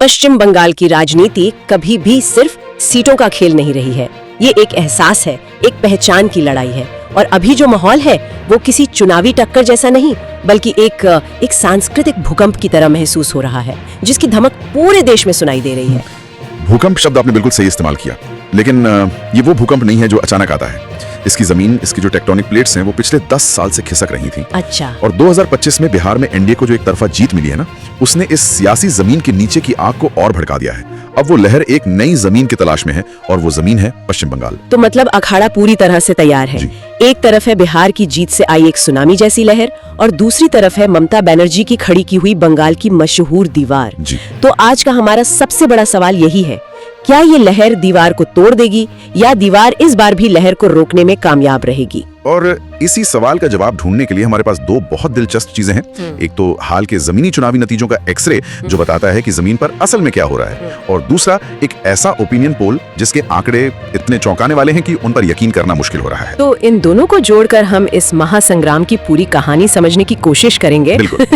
पश्चिम बंगाल की राजनीति कभी भी सिर्फ सीटों का खेल नहीं रही है। ये एक एहसास है, एक पहचान की लड़ाई है। और अभी जो माहौल है वो किसी चुनावी टक्कर जैसा नहीं, बल्कि एक सांस्कृतिक भूकंप की तरह महसूस हो रहा है, जिसकी धमक पूरे देश में सुनाई दे रही है। भूकंप शब्द आपने बिल्कुल सही इस्तेमाल किया, लेकिन ये वो भूकंप नहीं है जो अचानक आता है। इसकी जमीन, इसकी जो टेक्टोनिक प्लेट्स हैं, वो पिछले 10 साल से खिसक रही थी। अच्छा। और 2025 में बिहार में एनडीए को जो एक तरफा जीत मिली है ना, उसने इस सियासी जमीन के नीचे की आग को और भड़का दिया है। अब वो लहर एक नई जमीन की तलाश में है, और वो जमीन है पश्चिम बंगाल। तो मतलब अखाड़ा पूरी तरह से तैयार है। एक तरफ है बिहार की जीत से आई एक सुनामी जैसी लहर, और दूसरी तरफ है ममता बनर्जी की खड़ी की हुई बंगाल की मशहूर दीवार। तो आज का हमारा सबसे बड़ा सवाल यही है, क्या ये लहर दीवार को तोड़ देगी, या दीवार इस बार भी लहर को रोकने में कामयाब रहेगी? और इसी सवाल का जवाब ढूंढने के लिए हमारे पास दो बहुत दिलचस्प चीजें हैं। एक तो हाल के जमीनी चुनावी नतीजों का एक्सरे, जो बताता है कि जमीन पर असल में क्या हो रहा है, और दूसरा एक ऐसा ओपिनियन पोल जिसके आंकड़े इतने चौंकाने वाले हैं कि उन पर यकीन करना मुश्किल हो रहा है। तो इन दोनों को जोड़कर हम इस महासंग्राम की पूरी कहानी समझने की कोशिश करेंगे। बिल्कुल।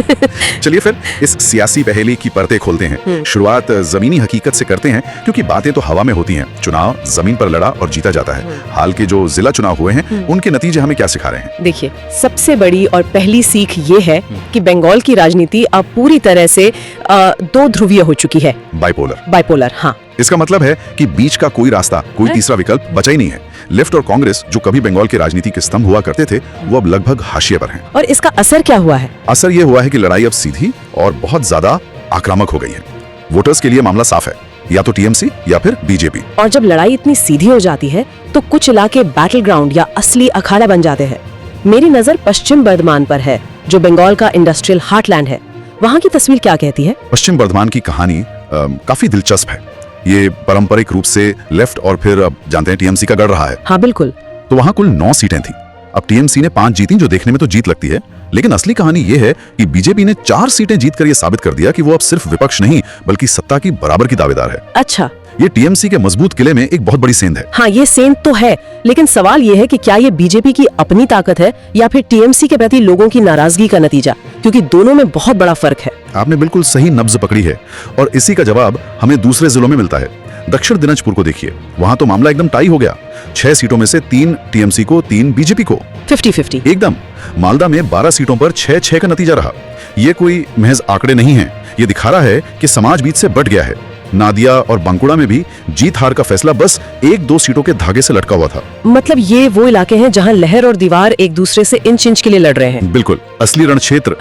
चलिए फिर इस सियासी पहेली की परतें खोलते हैं। शुरुआत जमीनी हकीकत से करते हैं, क्योंकि बातें तो हवा में होती हैं। चुनाव जमीन पर लड़ा और जीता जाता है। हाल के जो जिला चुनाव हुए हैं, उनके नतीजे हमें क्या सिखा रहे हैं? देखिए, सबसे बड़ी और पहली सीख ये है कि बंगाल की राजनीति अब पूरी तरह से दो ध्रुवीय हो चुकी है। बाइपोलर। हाँ। इसका मतलब है कि बीच का कोई रास्ता, कोई तीसरा विकल्प बचा ही नहीं है। लेफ्ट और कांग्रेस, जो कभी बंगाल की राजनीति के स्तंभ हुआ करते थे, वो अब लगभग हाशिए पर हैं। और इसका असर क्या हुआ है? असर ये हुआ है कि लड़ाई अब सीधी और बहुत ज्यादा आक्रामक हो गई है। वोटर्स के लिए मामला साफ है, या तो टीएमसी या फिर बीजेपी। और जब लड़ाई इतनी सीधी हो जाती है, तो कुछ इलाके बैटल ग्राउंड या असली अखाड़ा बन जाते हैं। मेरी नजर पश्चिम बर्धमान पर है, जो बंगाल का इंडस्ट्रियल हार्टलैंड है। वहाँ की तस्वीर क्या कहती है? पश्चिम बर्धमान की कहानी काफी दिलचस्प है। ये पारंपरिक रूप से लेफ्ट और फिर अब जानते हैं टीएमसी का गढ़ रहा है। हाँ बिल्कुल। तो वहाँ कुल 9 सीटें थी। अब टीएमसी ने 5 जीती, जो देखने में तो जीत लगती है, लेकिन असली कहानी ये है कि बीजेपी ने 4 सीटें जीतकर ये साबित कर दिया कि वो अब सिर्फ विपक्ष नहीं, बल्कि सत्ता की बराबर की दावेदार है। अच्छा। ये टीएमसी के मजबूत किले में एक बहुत बड़ी सेंध है। हाँ, ये सेंध तो है, लेकिन सवाल ये है कि क्या ये बीजेपी की अपनी ताकत है, या फिर टीएमसी के प्रति लोगों की नाराजगी का नतीजा? क्योंकि दोनों में बहुत बड़ा फर्क है। आपने बिल्कुल सही नब्ज पकड़ी है, और इसी का जवाब हमें दूसरे जिलों में मिलता है। दक्षिण दिनाजपुर को देखिए, वहाँ तो मामला एकदम टाई हो गया। 6 सीटों में से 3 टीएमसी को, 3 बीजेपी को। 50-50 एकदम। मालदा में 12 सीटों पर 6-6 का नतीजा रहा। ये कोई महज आंकड़े नहीं है, ये दिखा रहा है कि समाज बीच से बट गया है। नादिया और बांकुड़ा में भी जीत हार का फैसला बस 1-2 सीटों के धागे से लटका हुआ था। मतलब ये वो इलाके हैं जहां लहर और दीवार एक दूसरे से इंच के लिए लड़ रहे हैं। बिल्कुल, असली रण क्षेत्र।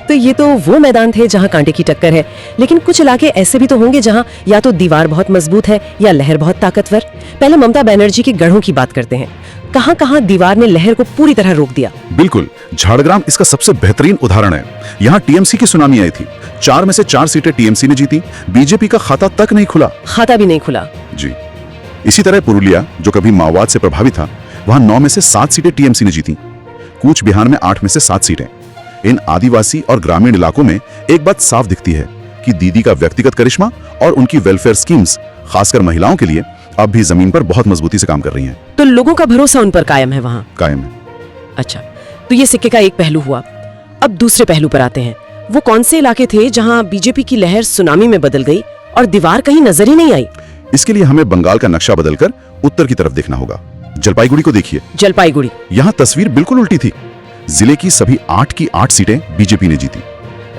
तो ये तो वो मैदान थे जहां कांटे की टक्कर है, लेकिन कुछ इलाके ऐसे भी तो होंगे जहां या तो दीवार बहुत मजबूत है या लहर बहुत ताकतवर। पहले ममता बनर्जी के गढ़ों की बात करते हैं। कहां-कहां दीवार ने लहर को पूरी तरह रोक दिया? बिल्कुल, झाड़ग्राम इसका सबसे बेहतरीन उदाहरण है। यहाँ टीएमसी की सुनामी आई थी। 4 में से 4 सीटें टीएमसी ने जीती। बीजेपी का खाता तक नहीं खुला। खाता भी नहीं खुला। जी। इसी तरह पुरुलिया, जो कभी माओवाद से प्रभावित था, वहाँ 9 में से 7 सीटें टीएमसी ने जीती। कूच बिहार में 8 में से 7 सीटें। इन आदिवासी और ग्रामीण इलाकों में एक बात साफ दिखती है कि दीदी का व्यक्तिगत करिश्मा और उनकी वेलफेयर स्कीम्स, खासकर महिलाओं के लिए, अब भी जमीन पर बहुत मजबूती से काम कर रही हैं। तो लोगों का भरोसा उन पर कायम है वहाँ? कायम है। अच्छा, तो ये सिक्के का एक पहलू हुआ। अब दूसरे पहलू पर आते हैं। वो कौन से इलाके थे जहाँ बीजेपी की लहर सुनामी में बदल गई और दीवार कहीं नजर ही नहीं आई? इसके लिए हमें बंगाल का नक्शा बदलकर उत्तर की तरफ देखना होगा। जलपाईगुड़ी को देखिए। जलपाईगुड़ी। यहाँ तस्वीर बिल्कुल उल्टी थी। जिले की सभी 8 की 8 सीटें बीजेपी ने जीती।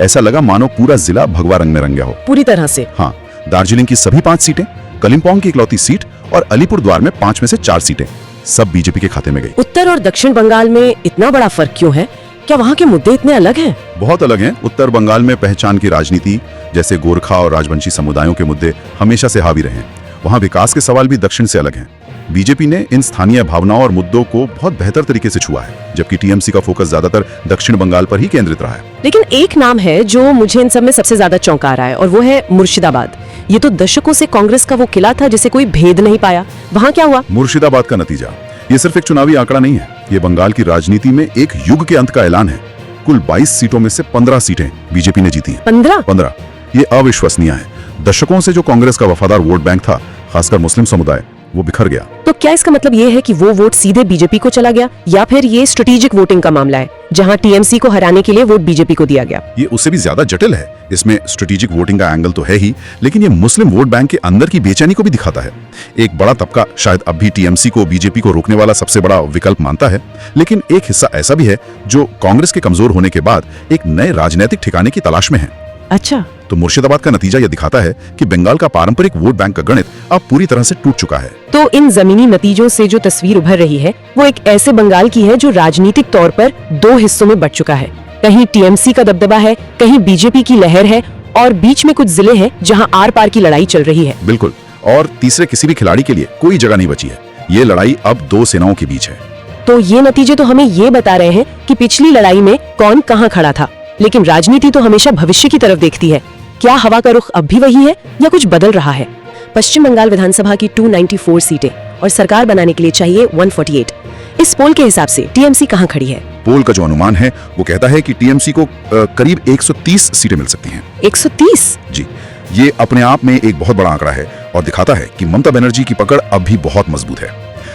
ऐसा लगा मानो पूरा जिला भगवा रंग में रंग गया हो। पूरी तरह से? हाँ। दार्जिलिंग की सभी 5 सीटें, कलिम्पोंग की इकलौती सीट और अलीपुरद्वार में 5 में से 4 सीटें सब बीजेपी के खाते में गई। उत्तर और दक्षिण बंगाल में इतना बड़ा फर्क क्यों है? क्या वहाँ के मुद्दे इतने अलग हैं? बहुत अलग हैं। उत्तर बंगाल में पहचान की राजनीति, जैसे गोरखा और राजवंशी समुदायों के मुद्दे हमेशा से हावी रहे हैं। वहाँ विकास के सवाल भी दक्षिण से अलग हैं। बीजेपी ने इन स्थानीय भावनाओं और मुद्दों को बहुत बेहतर तरीके से छुआ है, जबकि टीएमसी का फोकस ज्यादातर दक्षिण बंगाल पर ही केंद्रित रहा है। लेकिन एक नाम है जो मुझे इन सब में सबसे ज्यादा चौंका रहा है, और वो है मुर्शिदाबाद। ये तो दशकों से कांग्रेस का वो किला था जिसे कोई भेद नहीं पाया। वहाँ क्या हुआ? मुर्शिदाबाद का नतीजा ये सिर्फ एक चुनावी आंकड़ा नहीं है, ये बंगाल की राजनीति में एक युग के अंत का ऐलान है। कुल 22 सीटों में से 15 सीटें बीजेपी ने जीती हैं। 15। ये अविश्वसनीय है। दशकों से जो कांग्रेस का वफादार वोट बैंक था, खासकर मुस्लिम समुदाय, वो बिखर गया। तो क्या इसका मतलब ये है कि वो वोट सीधे बीजेपी को चला गया, या फिर ये स्ट्रेटेजिक वोटिंग का मामला है जहां टीएमसी को हराने के लिए वोट बीजेपी को दिया गया। ये उससे भी ज्यादा जटिल है। इसमें स्ट्रेटेजिक वोटिंग का एंगल तो है ही, लेकिन ये मुस्लिम वोट बैंक के अंदर की बेचैनी को भी दिखाता है। एक बड़ा तबका शायद अब भी टीएमसी को बीजेपी को रोकने वाला सबसे बड़ा विकल्प मानता है, लेकिन एक हिस्सा ऐसा भी है जो कांग्रेस के कमजोर होने के बाद एक नए राजनीतिक ठिकाने की तलाश में है। अच्छा, तो मुर्शिदाबाद का नतीजा यह दिखाता है कि बंगाल का पारंपरिक वोट बैंक का गणित अब पूरी तरह से टूट चुका है। तो इन जमीनी नतीजों से जो तस्वीर उभर रही है वो एक ऐसे बंगाल की है जो राजनीतिक तौर पर दो हिस्सों में बंट चुका है। कहीं टीएमसी का दबदबा है, कहीं बीजेपी की लहर है, और बीच में कुछ जिले हैं जहां आर पार की लड़ाई चल रही है। बिल्कुल, और तीसरे किसी भी खिलाड़ी के लिए कोई जगह नहीं बची है। ये लड़ाई अब दो सेनाओं के बीच है। तो ये नतीजे तो हमें ये बता रहे हैं कि पिछली लड़ाई में कौन कहां खड़ा था, लेकिन राजनीति तो हमेशा भविष्य की तरफ देखती है। क्या हवा का रुख अब भी वही है या कुछ बदल रहा है? पश्चिम बंगाल विधानसभा की 294 सीटें और सरकार बनाने के लिए चाहिए 148। इस पोल के हिसाब से टीएमसी कहां खड़ी है? पोल का जो अनुमान है वो कहता है कि टीएमसी को करीब 130 सीटें मिल सकती हैं। 130? जी, ये अपने आप में एक बहुत बड़ा आंकड़ा है और दिखाता है कि ममता बनर्जी की पकड़ अब भी बहुत मजबूत है।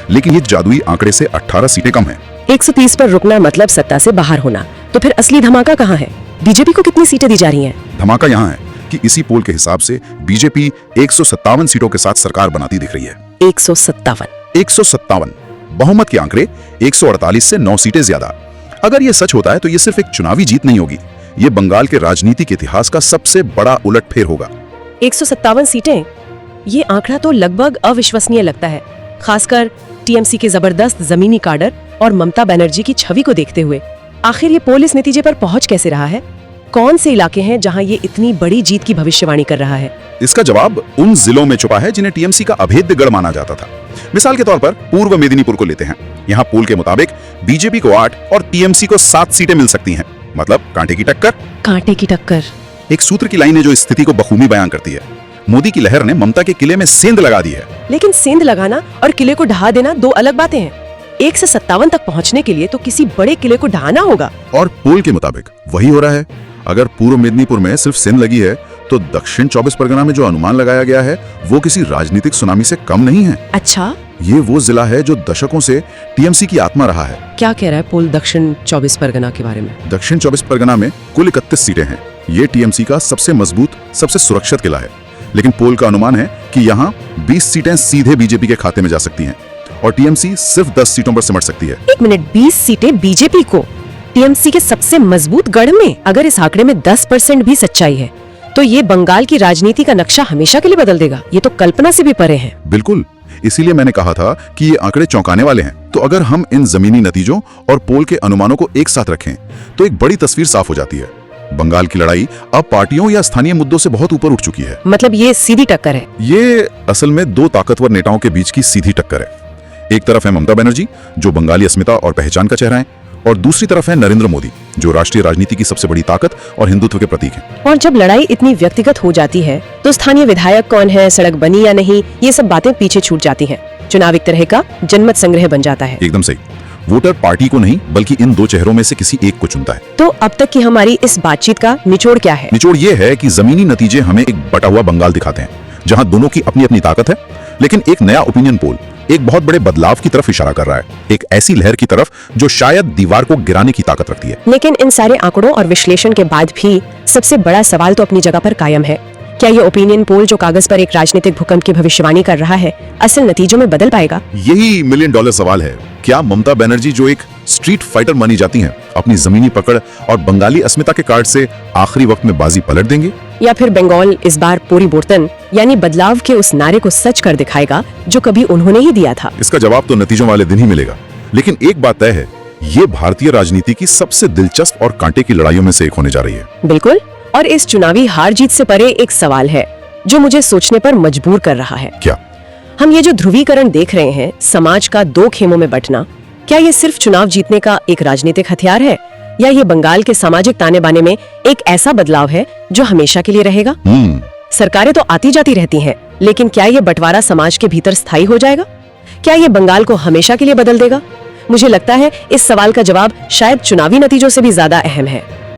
लेकिन ये जादुई आंकड़े से 18 सीटें कम हैं। 130 पर रुकना मतलब सत्ता से बाहर होना। तो फिर असली धमाका कहाँ है? बीजेपी को कितनी सीटें दी जा रही हैं? धमाका यहाँ है कि इसी पोल के हिसाब से बीजेपी 157 सीटों के साथ सरकार बनाती दिख रही है। 157? बहुमत के आंकड़े 148 से 9 सीटें ज्यादा। अगर ये सच होता है तो ये सिर्फ एक चुनावी जीत नहीं होगी, ये बंगाल के राजनीतिक इतिहास का सबसे बड़ा उलटफेर होगा। 157 सीटें, ये आंकड़ा तो लगभग अविश्वसनीय लगता है, खासकर टीएमसी के जबरदस्त जमीनी काडर और ममता बनर्जी की छवि को देखते हुए। आखिर ये पोल इस नतीजे पर पहुंच कैसे रहा है? कौन से इलाके हैं जहां ये इतनी बड़ी जीत की भविष्यवाणी कर रहा है? इसका जवाब उन जिलों में छुपा है जिन्हें टीएमसी का अभेद्य गढ़ माना जाता था। मिसाल के तौर पर पूर्व मेदिनीपुर को लेते हैं। यहाँ पोल के मुताबिक बीजेपी को 8 और टीएमसी को 7 सीटें मिल सकती हैं। मतलब कांटे की टक्कर। कांटे की टक्कर, एक सूत्र की लाइन है जो इस स्थिति को बखूबी बयां करती है। मोदी की लहर ने ममता के किले में सेंध लगा दी है। लेकिन सेंध लगाना और किले को ढहा देना दो अलग बातें हैं। 1 से 57 तक पहुंचने के लिए तो किसी बड़े किले को ढहाना होगा। और पोल के मुताबिक वही हो रहा है। अगर पूर्व मेदिनीपुर में सिर्फ सेंध लगी है तो दक्षिण 24 परगना में जो अनुमान लगाया गया है वो किसी राजनीतिक सुनामी से कम नहीं है। अच्छा, ये वो जिला है जो दशकों से टीएमसी की आत्मा रहा है। क्या कह रहा है पोल दक्षिण 24 परगना के बारे में? दक्षिण 24 परगना में कुल 31 सीटें हैं। ये टीएमसी का सबसे मजबूत, सबसे सुरक्षित किला है। लेकिन पोल का अनुमान है कि यहाँ 20 सीटें सीधे बीजेपी के खाते में जा सकती हैं और टीएमसी सिर्फ 10 सीटों पर सिमट सकती है। एक मिनट, 20 सीटें बीजेपी को टीएमसी के सबसे मजबूत गढ़ में? अगर इस आंकड़े में 10% भी सच्चाई है तो ये बंगाल की राजनीति का नक्शा हमेशा के लिए बदल देगा। ये तो कल्पना से भी परे है। बिल्कुल, इसीलिए मैंने कहा था कि ये आंकड़े चौंकाने वाले हैं। तो अगर हम इन जमीनी नतीजों और पोल के अनुमानों को एक साथ रखें तो एक बड़ी तस्वीर साफ हो जाती है। बंगाल की लड़ाई अब पार्टियों या स्थानीय मुद्दों से बहुत ऊपर उठ चुकी है। मतलब ये सीधी टक्कर है? ये असल में दो ताकतवर नेताओं के बीच की सीधी टक्कर है। एक तरफ है ममता बनर्जी जो बंगाली अस्मिता और पहचान का चेहरा है, और दूसरी तरफ है नरेंद्र मोदी जो राष्ट्रीय राजनीति की सबसे बड़ी ताकत और हिंदुत्व के प्रतीक हैं। और जब लड़ाई इतनी व्यक्तिगत हो जाती है तो स्थानीय विधायक कौन है, सड़क बनी या नहीं, ये सब बातें पीछे छूट जाती हैं। चुनाव एक तरह का जनमत संग्रह बन जाता है। एकदम सही। वोटर पार्टी को नहीं बल्कि इन दो चेहरों में से किसी एक को चुनता है। तो अब तक की हमारी इस बातचीत का निचोड़ क्या है? निचोड़ ये है कि जमीनी नतीजे हमें एक बटा हुआ बंगाल दिखाते हैं जहां दोनों की अपनी अपनी ताकत है, लेकिन एक नया ओपिनियन पोल एक बहुत बड़े बदलाव की तरफ इशारा कर रहा है, एक ऐसी लहर की तरफ जो शायद दीवार को गिराने की ताकत रखती है। लेकिन इन सारे आंकड़ों और विश्लेषण के बाद भी सबसे बड़ा सवाल तो अपनी जगह पर कायम है। क्या ये ओपिनियन पोल जो कागज पर एक राजनीतिक भूकंप की भविष्यवाणी कर रहा है असल नतीजों में बदल पाएगा? यही $1 मिलियन सवाल है। क्या ममता बनर्जी जो एक स्ट्रीट फाइटर मानी जाती हैं, अपनी जमीनी पकड़ और बंगाली अस्मिता के कार्ड से आखिरी वक्त में बाजी पलट देंगे, या फिर बंगाल इस बार पूरी बोर्तन यानी बदलाव के उस नारे को सच कर दिखाएगा जो कभी उन्होंने ही दिया था? इसका जवाब तो नतीजों वाले दिन ही मिलेगा। लेकिन एक बात तय है, ये भारतीय राजनीति की सबसे दिलचस्प और कांटे की लड़ाइयों में से एक होने जा रही है। बिल्कुल, और इस चुनावी हार जीत से परे एक सवाल है जो मुझे सोचने पर मजबूर कर रहा है। क्या? हम ये जो ध्रुवीकरण देख रहे हैं, समाज का दो खेमों में बंटना, क्या ये सिर्फ चुनाव जीतने का एक राजनीतिक हथियार है या ये बंगाल के सामाजिक ताने बाने में एक ऐसा बदलाव है जो हमेशा के लिए रहेगा? सरकारें तो आती जाती रहती हैं, लेकिन क्या ये बंटवारा समाज के भीतर स्थायी हो जाएगा? क्या ये बंगाल को हमेशा के लिए बदल देगा? मुझे लगता है इस सवाल का जवाब शायद चुनावी नतीजों से भी ज्यादा अहम है।